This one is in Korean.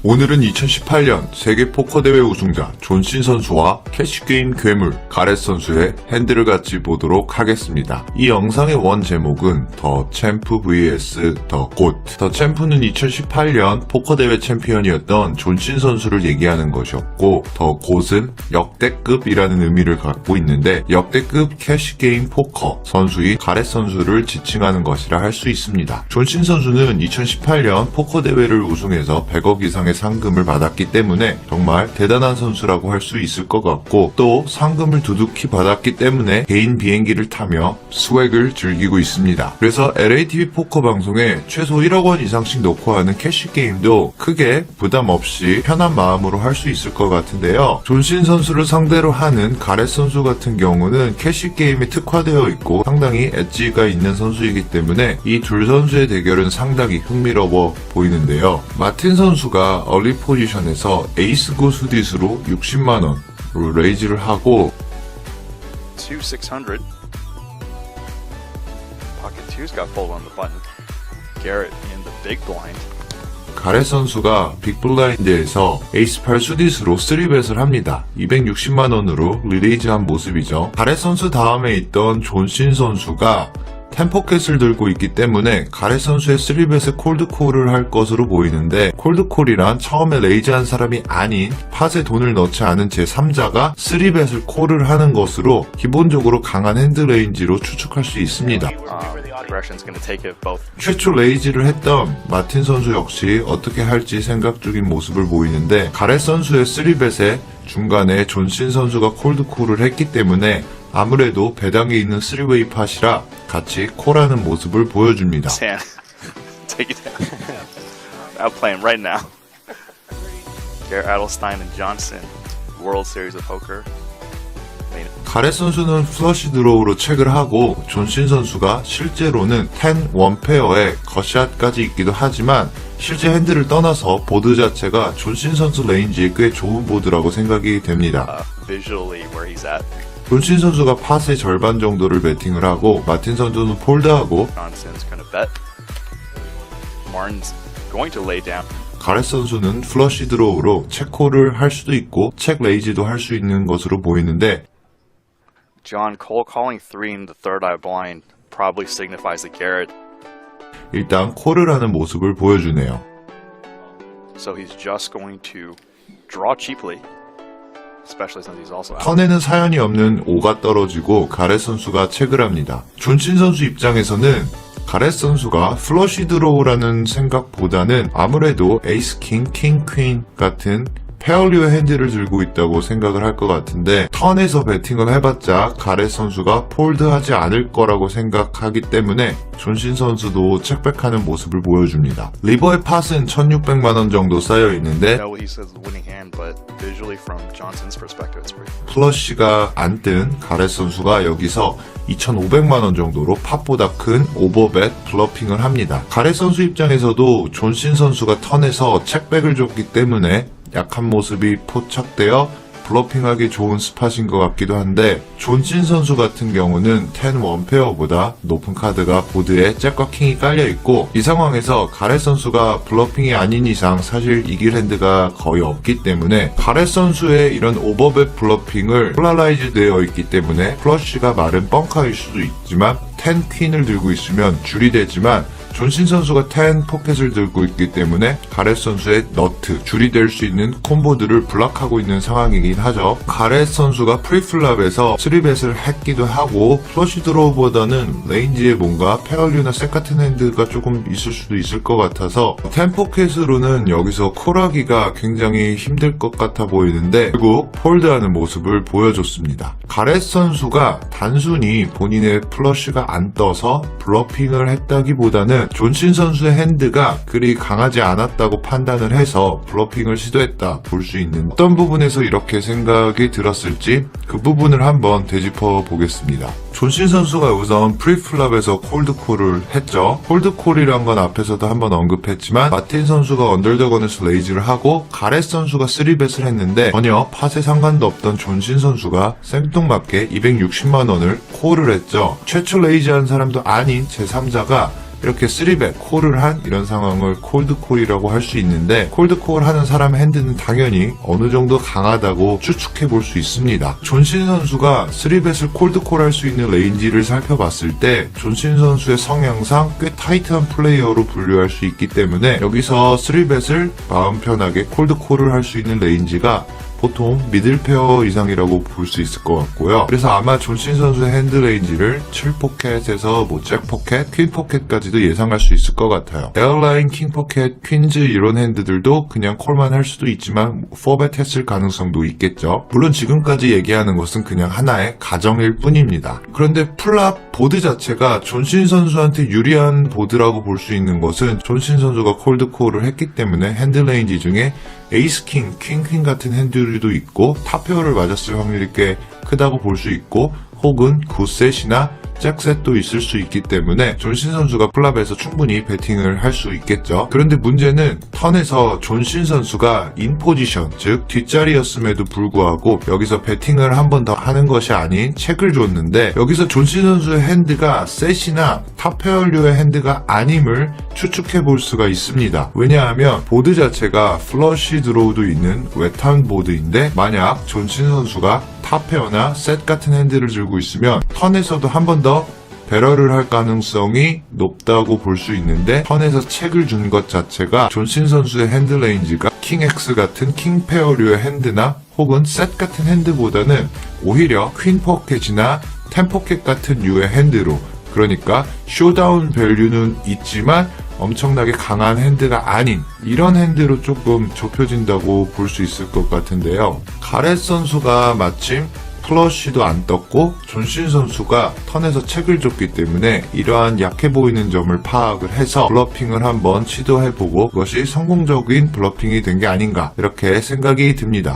오늘은 2018년 세계 포커대회 우승자 존신 선수와 캐시게임 괴물 가렛 선수의 핸들을 같이 보도록 하겠습니다. 이 영상의 원 제목은 더 챔프 vs 더 곶. 더 챔프는 2018년 포커대회 챔피언이었던 존신 선수를 얘기하는 것이었고, 더 곶은 역대급이라는 의미를 갖고 있는데, 역대급 캐시게임 포커 선수인 가렛 선수를 지칭하는 것이라 할 수 있습니다. 존신 선수는 2018년 포커대회를 우승해서 100억 이상의 상금을 받았기 때문에 정말 대단한 선수라고 할 수 있을 것 같고, 또 상금을 두둑히 받았기 때문에 개인 비행기를 타며 스웩을 즐기고 있습니다. 그래서 LATV 포커 방송에 최소 1억 원 이상씩 넣고 하는 캐시게임도 크게 부담 없이 편한 마음으로 할 수 있을 것 같은데요. 존신 선수를 상대로 하는 가렛 선수 같은 경우는 캐시게임에 특화되어 있고 상당히 엣지가 있는 선수이기 때문에 이 둘 선수의 대결은 상당히 흥미로워 보이는데요. 마틴 선수가 얼리 포지션에서 에이스 고수딧으로 60만원으로 레이즈를 하고 600. Pocket 2's got fold on the button. Garrett in the big blind. 가렛 선수가 빅블라인드에서 에이스 8 수딧으로 3벳을 합니다. 260만원으로 리레이즈한 모습이죠. 가렛 선수 다음에 있던 존신 선수가 텐포켓을 들고 있기 때문에 가렛 선수의 3벳에 콜드콜을 할 것으로 보이는데, 콜드콜이란 처음에 레이즈한 사람이 아닌 팟에 돈을 넣지 않은 제3자가 3벳을 콜을 하는 것으로 기본적으로 강한 핸드레인지로 추측할 수 있습니다. 최초 레이즈를 했던 마틴 선수 역시 어떻게 할지 생각 중인 모습을 보이는데, 가렛 선수의 3벳에 중간에 존신 선수가 콜드콜을 했기 때문에 아무래도 배당에 있는 3웨이 팟이라 같이 콜하는 모습을 보여줍니다. Take it outplaying right now. Garrett Adelstein and Johnson, World Series of Poker. 가렛 선수는 플러시 드로우로 체크를 하고, 존신 선수가 실제로는 10 원페어에 컷샷까지 있기도 하지만 실제 핸들을 떠나서 보드 자체가 존신 선수 레인지에 꽤 좋은 보드라고 생각이 됩니다. Visually where he's at. 존신 선수가 팟의 절반 정도를 배팅을 하고, 마틴 선수는 폴드하고, Johnson's gonna bet. Martin's going to lay down. 가렛 선수는 플러시 드로우로 체크콜을 할 수도 있고 체크 레이즈도 할 수 있는 것으로 보이는데, John Cole calling 3 in the third eye blind probably signifies that Garrett. 일단 콜을 하는 모습을 보여주네요. So he's just going to draw cheaply. Especially since he's also out. 턴에는 사연이 없는 5가 떨어지고 가렛 선수가 체크를 합니다. 존신 선수 입장에서는 가렛 선수가 플러시 드로우라는 생각보다는 아무래도 에이스 킹, 킹, 퀸 같은 페어리어 핸들을 들고 있다고 생각을 할 것 같은데, 턴에서 배팅을 해봤자 가렛 선수가 폴드하지 않을 거라고 생각하기 때문에 존신 선수도 체크백하는 모습을 보여줍니다. 리버의 팟은 1600만원 정도 쌓여 있는데, No, he says winning hand, but visually from Johnson's perspective, it's pretty. 플러시가 안 뜬 가렛 선수가 여기서 2500만원 정도로 팟보다 큰 오버벳 블러핑을 합니다. 가렛 선수 입장에서도 존신 선수가 턴에서 체크백을 줬기 때문에 약한 모습이 포착되어 블러핑하기 좋은 스팟인 것 같기도 한데, 존신 선수 같은 경우는 10 원페어보다 높은 카드가 보드에 잭과 킹이 깔려있고, 이 상황에서 가렛 선수가 블러핑이 아닌 이상 사실 이길 핸드가 거의 없기 때문에 가렛 선수의 이런 오버벳 블러핑을 폴라라이즈 되어 있기 때문에 플러시가 마른 벙커일 수도 있지만 10 퀸을 들고 있으면 줄이 되지만, 존신 선수가 10 포켓을 들고 있기 때문에 가렛 선수의 너트, 줄이 될 수 있는 콤보들을 블락하고 있는 상황이긴 하죠. 가렛 선수가 프리플랍에서 3벳을 했기도 하고, 플러시 드로우보다는 레인지에 뭔가 페어류나 셋 같은 핸드가 조금 있을 수도 있을 것 같아서 10 포켓으로는 여기서 콜하기가 굉장히 힘들 것 같아 보이는데, 결국 폴드하는 모습을 보여줬습니다. 가렛 선수가 단순히 본인의 플러시가 안 떠서 블러핑을 했다기보다는 존신 선수의 핸드가 그리 강하지 않았다고 판단을 해서 블러핑을 시도했다 볼 수 있는, 어떤 부분에서 이렇게 생각이 들었을지 그 부분을 한번 되짚어 보겠습니다. 존신 선수가 우선 프리플랍에서 콜드콜을 했죠. 콜드콜이란 건 앞에서도 한번 언급했지만, 마틴 선수가 언더더건에서 레이즈를 하고 가렛 선수가 3벳을 했는데 전혀 팟에 상관도 없던 존신 선수가 생뚱맞게 260만원을 콜을 했죠. 최초 레이즈한 사람도 아닌 제3자가 이렇게 3 bet 콜을 한 이런 상황을 콜드콜이라고 할 수 있는데, 콜드콜 하는 사람의 핸드는 당연히 어느 정도 강하다고 추측해 볼 수 있습니다. 존신 선수가 3bet을 콜드콜 할 수 있는 레인지를 살펴봤을 때 존신 선수의 성향상 꽤 타이트한 플레이어로 분류할 수 있기 때문에 여기서 3bet을 마음 편하게 콜드콜을 할 수 있는 레인지가 보통 미들 페어 이상이라고 볼 수 있을 것 같고요. 그래서 아마 존신 선수의 핸드 레인지를 7포켓에서 잭 포켓, 퀸 포켓까지도 예상할 수 있을 것 같아요. 에어라인, 킹 포켓, 퀸즈 이런 핸드들도 그냥 콜만 할 수도 있지만 4bet 했을 가능성도 있겠죠. 물론 지금까지 얘기하는 것은 그냥 하나의 가정일 뿐입니다. 그런데 플랍 보드 자체가 존신 선수한테 유리한 보드라고 볼 수 있는 것은 존신 선수가 콜드콜을 했기 때문에 핸드 레인지 중에 에이스 킹, 퀸 같은 핸들도 있고 탑페어를 맞았을 확률이 꽤 크다고 볼 수 있고, 혹은 굿셋이나 잭셋도 있을 수 있기 때문에 존신 선수가 플랍에서 충분히 배팅을 할 수 있겠죠. 그런데 문제는 턴에서 존신 선수가 인포지션, 즉 뒷자리였음에도 불구하고 여기서 배팅을 한 번 더 하는 것이 아닌 책을 줬는데, 여기서 존신 선수의 핸드가 셋이나 탑페어류의 핸드가 아님을 추측해 볼 수가 있습니다. 왜냐하면 보드 자체가 플러시 드로우도 있는 웨탄 보드인데, 만약 존신 선수가 탑페어나 셋 같은 핸드를 들고 있으면 턴에서도 한 번 더 배럴을 할 가능성이 높다고 볼 수 있는데, 턴에서 책을 준 것 자체가 존신 선수의 핸드 레인지가 킹X 같은 킹페어류의 핸드나 혹은 셋 같은 핸드보다는 오히려 퀸 포켓이나 텐 포켓 같은 류의 핸드로, 그러니까 쇼다운 밸류는 있지만 엄청나게 강한 핸드가 아닌 이런 핸드로 조금 좁혀진다고 볼 수 있을 것 같은데요. 가렛 선수가 마침 플러시도 안 떴고 존신 선수가 턴에서 책을 줬기 때문에 이러한 약해 보이는 점을 파악을 해서 블러핑을 한번 시도해보고 그것이 성공적인 블러핑이 된 게 아닌가, 이렇게 생각이 듭니다.